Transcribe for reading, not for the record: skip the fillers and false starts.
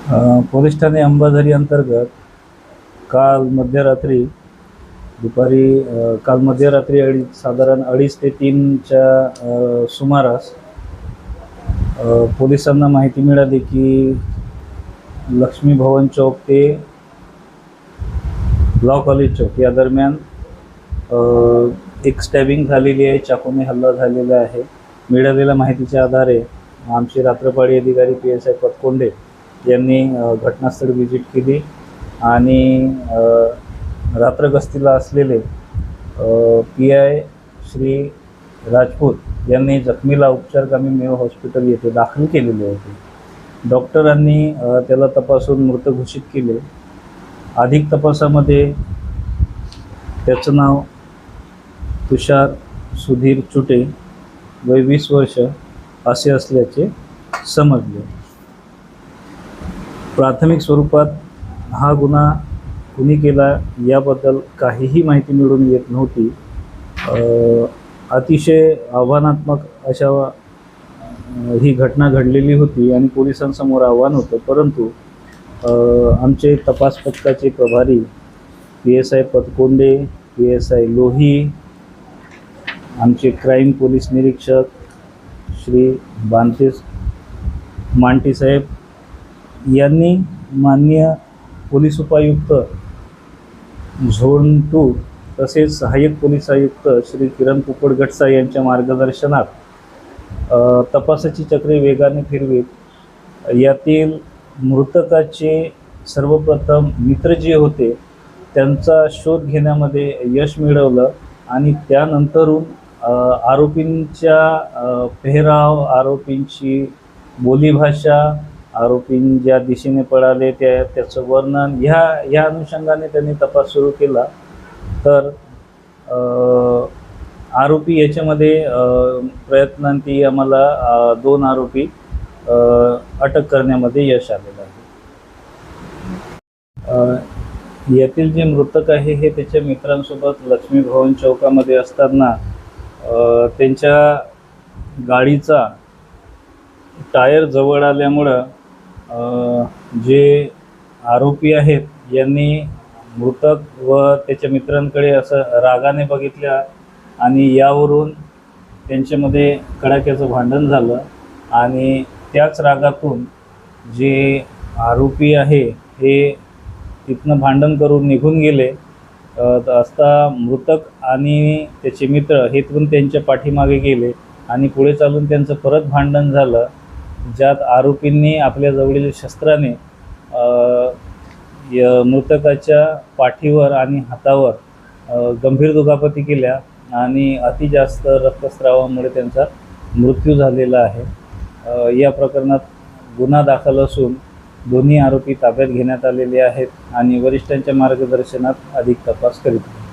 Police Thane Ambazari अंतर्गत काल मध्यरात्री काल मध्यरात्री साधारण 2:30 ते 3च्या सुमारास पोलिसांना माहिती मिळाली की लक्ष्मी भवन चौक ते लॉ कॉलेज चौक या दरम्यान एक स्टॅबिंग झालेली आहे, चाकूने हल्ला झालेला आहे। मिळालेल्या माहितीच्या आधारे आमचे रात्रपाळी अधिकारी PSI पतकोंडे यांनी घटनास्थळी व्हिजिट केली आणि रात्र गस्तीला असलेले PI श्री राजपूत यांनी जखमीला उपचारकामी मेयो हॉस्पिटल येथे दाखल केलेले होते। डॉक्टरांनी त्याला तपासून मृत घोषित केले। अधिक तपासामध्ये त्याचं नाव तुषार सुधीर चुटे, वय 20 वर्ष असे असल्याचे समजले। प्राथमिक स्वरूपात हा गुन्हा कुणी केला याबद्दल काहीही माहिती मिळून येत नव्हती। अतिशय आव्हानात्मक अशा ही घटना घडलेली होती आणि पोलिसांसमोर आव्हान होतं, परंतु आमचे तपास पथकाचे प्रभारी PSI पतकोंडे, PSI लोही, आमचे क्राईम पोलीस निरीक्षक श्री मांटी साहेब यांनी माननीय पोलीस उपायुक्त झोन 2 तसेच सहाय्यक पोलीस आयुक्त श्री किरण कुकडगटसा यांच्या मार्गदर्शनात तपासाची चक्रे वेगाने फिरवीत यातील मृतकाचे सर्वप्रथम मित्र जे होते त्यांचा शोध घेण्यामध्ये यश मिळवलं आणि त्यानंतरून आरोपींच्या पेहराव, आरोपींची बोलीभाषा, आरोपी ज्या दिशेने पळाले त्याचं वर्णन ह्या अनुषंगाने त्यांनी तपास सुरू केला। तर आरोपी याच्यामध्ये प्रयत्नांती आम्हाला 2 आरोपी अटक करण्यामध्ये यश आलेलं आहे। यातील जे मृतक आहे हे त्याच्या मित्रांसोबत लक्ष्मी भवन चौकामध्ये असताना त्यांच्या गाडीचा टायर जवळ आल्यामुळं जे आरोपी आहेत यांनी मृतक व त्याच्या मित्रांकडे असं रागाने बघितल्या आणि यावरून त्यांच्यामध्ये कडाक्याचं भांडण झालं आणि त्याच रागातून जे आरोपी आहे हे तिथनं भांडण करून निघून गेले असता मृतक आणि त्याचे मित्र हे तिथून त्यांच्या पाठीमागे गेले आणि पुढे चालून त्यांचं परत भांडण झालं, ज्यात आरोपींनी आपल्या जवळील शस्त्राने मृतकाच्या पाठीवर आणि हातावर गंभीर दुखापती केल्या आणि अति जास्त रक्तस्रावामुळे त्यांचा मृत्यू झालेला आहे। या प्रकरणात गुन्हा दाखल असून दोन्ही आरोपी ताब्यात घेण्यात आलेले आहेत आणि वरिष्ठांच्या मार्गदर्शनात अधिक तपास करीत आहेत।